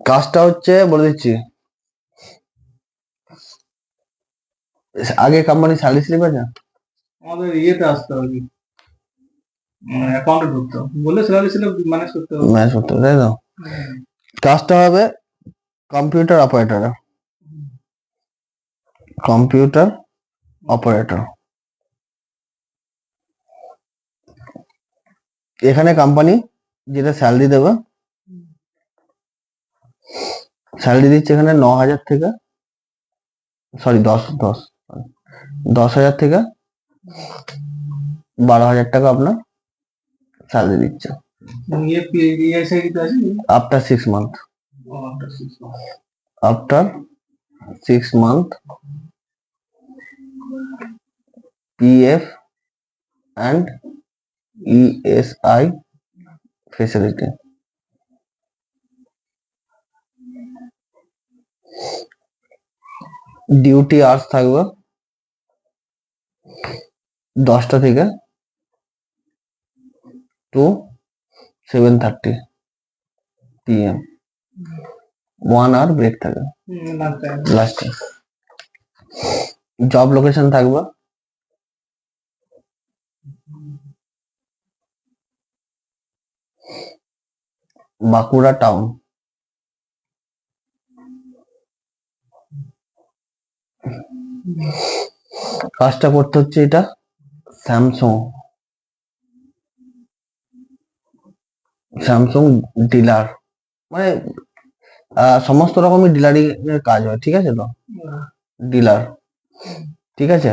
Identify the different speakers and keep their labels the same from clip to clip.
Speaker 1: কাজটা হচ্ছে বলে দিচ্ছি, আগে কোম্পানি স্যালারি স্লিপ আছে?
Speaker 2: আমাদের ইয়েতে আসতে হবে কি, অ্যাকাউন্টে ঢুকতে হবে, বললে স্যালারি স্লিপ ম্যানেজ করতে হবে।
Speaker 1: ম্যানেজ করতে হবে, তাই তো? কাজটা হবে কম্পিউটার অপারেটর। Computer operator. এখানে কোম্পানি যেটা স্যালারি দেবে, স্যালারি দিচ্ছে এখানে 9,000 থেকে, সরি 10,000 থেকে 12,000 টাকা আপনার স্যালারি দিচ্ছে after 6 month. After 6 month PF and ESI facility. Duty hours থাকবে 10টা থেকে টু 7:30 PM। 1 আওয়ার ব্রেক থাকে লাস্টে। জব লোকেশন থাকবে বাঁকুড়া টাউন। কাজটা করতে হচ্ছে এটা স্যামসুং ডিলার, মানে সমস্ত রকমের ডিলারিং এর কাজ হয়, ঠিক আছে তো? ডিলার, ঠিক আছে।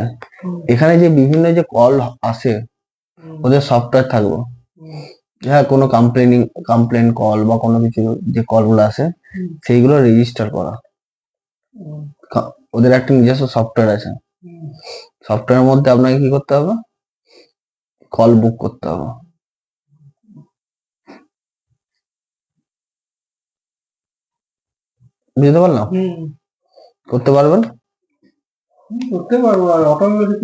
Speaker 1: এখানে যে বিভিন্ন যে কল আসে ওদের সফটওয়্যার থাকবে। হ্যাঁ, কোনো কমপ্লেন কল বা কোনো কিছু যে কলগুলো আসে সেইগুলো রেজিস্টার করা। ওদের একটা নিজস্ব সফটওয়্যার আছে। সফটওয়্যারের মধ্যে আপনাকে কি করতে হবে, কল বুক করতে হবে। বুঝতে পারলাম? করতে পারবেন?
Speaker 2: করতে পারবো, আর অটোমেটিক